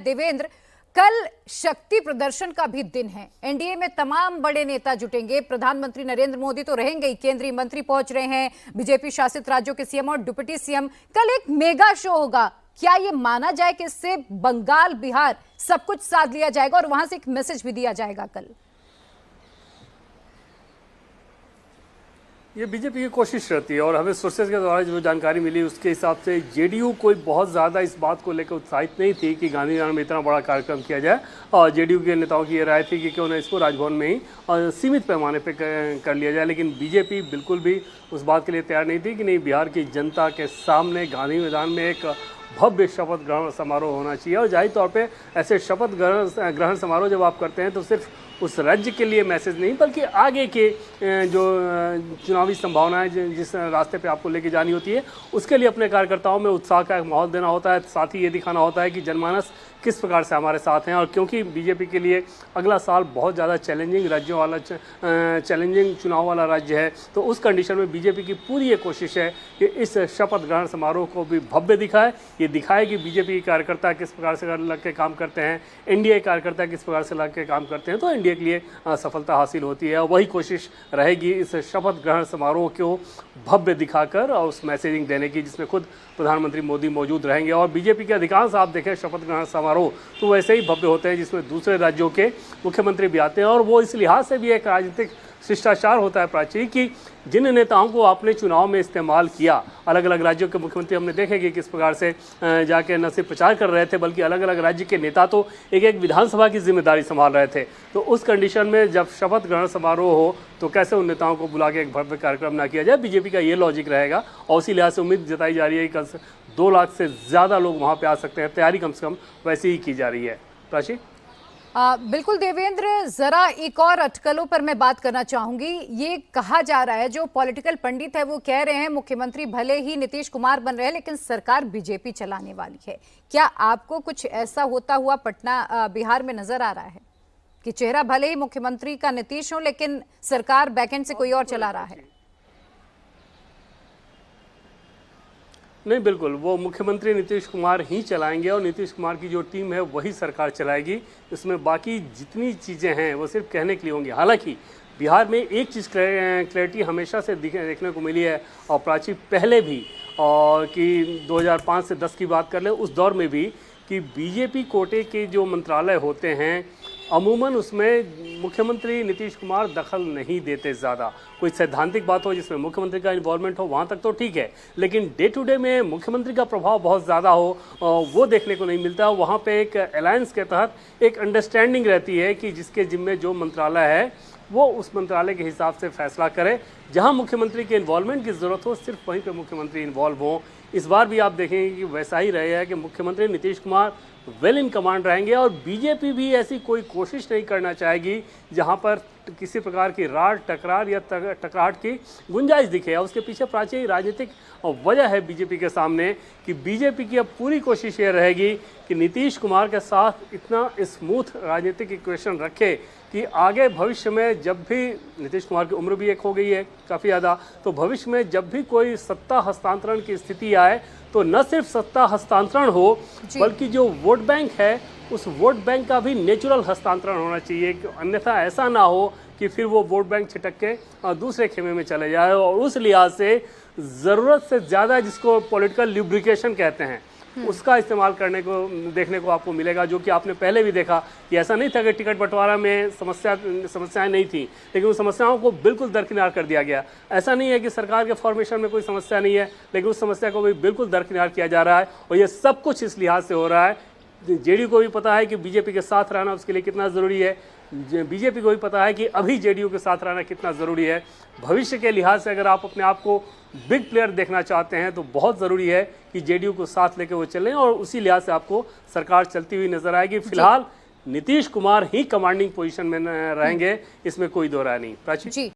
देवेंद्र, कल शक्ति प्रदर्शन का भी दिन है। एनडीए में तमाम बड़े नेता जुटेंगे। प्रधानमंत्री नरेंद्र मोदी तो रहेंगे ही, केंद्रीय मंत्री पहुंच रहे हैं, बीजेपी शासित राज्यों के सीएम और डिप्टी सीएम। कल एक मेगा शो होगा। क्या ये माना जाए कि इससे बंगाल, बिहार सब कुछ साध लिया जाएगा और वहां से एक मैसेज भी दिया जाएगा कल? ये बीजेपी की कोशिश रहती है और हमें सोर्सेज के द्वारा जो जानकारी मिली उसके हिसाब से जेडीयू कोई बहुत ज़्यादा इस बात को लेकर उत्साहित नहीं थी कि गांधीनगर में इतना बड़ा कार्यक्रम किया जाए। और जेडीयू के नेताओं की ये राय थी कि क्यों ना इसको राजभवन में ही सीमित पैमाने पे कर लिया जाए। लेकिन बीजेपी बिल्कुल भी उस बात के लिए तैयार नहीं थी कि नहीं, बिहार की जनता के सामने गांधी मैदान में एक भव्य शपथ ग्रहण समारोह होना चाहिए। और जाहिर तौर पे ऐसे शपथ ग्रहण समारोह जब आप करते हैं तो सिर्फ उस राज्य के लिए मैसेज नहीं बल्कि आगे के जो चुनावी संभावनाएं जिस रास्ते पे आपको लेके जानी होती है उसके लिए अपने कार्यकर्ताओं में उत्साह का एक माहौल देना होता है। साथ ही ये दिखाना होता है कि जनमानस किस प्रकार से हमारे साथ हैं। और क्योंकि बीजेपी के लिए अगला साल बहुत ज़्यादा चैलेंजिंग चुनाव वाला राज्य है, तो उस कंडीशन में बीजेपी की पूरी ये कोशिश है कि इस शपथ ग्रहण समारोह को भी भव्य दिखाए। ये दिखाए कि बीजेपी के कार्यकर्ता किस प्रकार से लग के काम करते हैं, एनडीए कार्यकर्ता किस प्रकार से लग के काम करते हैं, तो एनडीए के लिए सफलता हासिल होती है। और वही कोशिश रहेगी इस शपथ ग्रहण समारोह को भव्य दिखाकर और उस मैसेजिंग देने की, जिसमें खुद प्रधानमंत्री मोदी मौजूद रहेंगे। और बीजेपी के अधिकांश आप देखें शपथ ग्रहण समारोह तो वैसे ही भव्य होते हैं जिसमें दूसरे राज्यों के मुख्यमंत्री भी आते हैं। और वो इस लिहाज से भी एक राजनीतिक शिष्टाचार होता है प्राची कि जिन नेताओं को आपने चुनाव में इस्तेमाल किया, अलग अलग राज्यों के मुख्यमंत्री हमने देखे कि किस प्रकार से जाके न सिर्फ प्रचार कर रहे थे बल्कि अलग अलग राज्य के नेता तो एक एक विधानसभा की जिम्मेदारी संभाल रहे थे। तो उस कंडीशन में जब शपथ ग्रहण समारोह हो तो कैसे उन नेताओं को बुला के एक भव्य कार्यक्रम ना किया जाए। बीजेपी का ये लॉजिक रहेगा और उसी लिहाज से उम्मीद जताई जा रही है कि कल 2 लाख से ज़्यादा लोग वहाँ पर आ सकते हैं। तैयारी कम से कम वैसे ही की जा रही है। प्राची, बिल्कुल देवेंद्र, जरा एक और अटकलों पर मैं बात करना चाहूंगी। ये कहा जा रहा है, जो पॉलिटिकल पंडित है वो कह रहे हैं मुख्यमंत्री भले ही नीतीश कुमार बन रहे हैं लेकिन सरकार बीजेपी चलाने वाली है। क्या आपको कुछ ऐसा होता हुआ पटना बिहार में नजर आ रहा है कि चेहरा भले ही मुख्यमंत्री का नीतीश हो लेकिन सरकार बैकएंड से कोई और चला रहा है? नहीं, बिल्कुल वो मुख्यमंत्री नीतीश कुमार ही चलाएंगे और नीतीश कुमार की जो टीम है वही सरकार चलाएगी। इसमें बाकी जितनी चीज़ें हैं वो सिर्फ कहने के लिए होंगी। हालांकि बिहार में एक चीज़ क्लैरिटी हमेशा से देखने को मिली है और प्राची पहले भी, और कि 2005 से 10 की बात कर ले उस दौर में भी, कि बीजेपी कोटे के जो मंत्रालय होते हैं अमूमन उसमें मुख्यमंत्री नीतीश कुमार दखल नहीं देते ज़्यादा। कोई सैद्धांतिक बात हो जिसमें मुख्यमंत्री का इन्वॉल्वमेंट हो वहाँ तक तो ठीक है, लेकिन डे टू डे में मुख्यमंत्री का प्रभाव बहुत ज़्यादा हो वो देखने को नहीं मिलता। वहाँ पे एक अलायंस के तहत एक अंडरस्टैंडिंग रहती है कि जिसके जिम्मे जो मंत्रालय है वो उस मंत्रालय के हिसाब से फैसला करे। जहाँ मुख्यमंत्री के इन्वॉल्वमेंट की ज़रूरत हो सिर्फ वहीं पर मुख्यमंत्री इन्वॉल्व हो। इस बार भी आप देखेंगे कि वैसा ही रहे है कि मुख्यमंत्री Nitish Kumar well in command रहेंगे और बीजेपी भी ऐसी कोई कोशिश नहीं करना चाहेगी जहां पर किसी प्रकार की रार टकरार या टकराहट की गुंजाइश दिखे। उसके पीछे प्राचीन राजनीतिक वजह है बीजेपी के सामने कि बीजेपी की अब पूरी कोशिश ये रहेगी कि नीतीश कुमार के साथ इतना स्मूथ राजनीतिक इक्वेशन रखे कि आगे भविष्य में जब भी, नीतीश कुमार की उम्र भी एक हो गई है काफ़ी ज़्यादा, तो भविष्य में जब भी कोई सत्ता हस्तांतरण की स्थिति आए तो न सिर्फ सत्ता हस्तांतरण हो बल्कि जो वोट बैंक है उस वोट बैंक का भी नेचुरल हस्तांतरण होना चाहिए। अन्यथा ऐसा ना हो कि फिर वो वोट बैंक छिटक के दूसरे खेमे में चले जाए। और उस लिहाज से ज़रूरत से ज़्यादा, जिसको पॉलिटिकल ल्यूब्रिकेशन कहते हैं, उसका इस्तेमाल करने को देखने को आपको मिलेगा। जो कि आपने पहले भी देखा कि ऐसा नहीं था कि टिकट बंटवारा में समस्याएं नहीं थी, लेकिन उन समस्याओं को बिल्कुल दरकिनार कर दिया गया। ऐसा नहीं है कि सरकार के फॉर्मेशन में कोई समस्या नहीं है, लेकिन उस समस्या को भी बिल्कुल दरकिनार किया जा रहा है। और ये सब कुछ इस लिहाज से हो रहा है, जेडीयू को भी पता है कि बीजेपी के साथ रहना उसके लिए कितना ज़रूरी है, बीजेपी को भी पता है कि अभी जेडीयू के साथ रहना कितना ज़रूरी है। भविष्य के लिहाज से अगर आप अपने आप को बिग प्लेयर देखना चाहते हैं तो बहुत ज़रूरी है कि जेडीयू को साथ लेकर वो चलें और उसी लिहाज से आपको सरकार चलती हुई नजर आएगी। फिलहाल नीतीश कुमार ही कमांडिंग पोजीशन में रहेंगे, इसमें कोई दो राय नहीं। प्राची।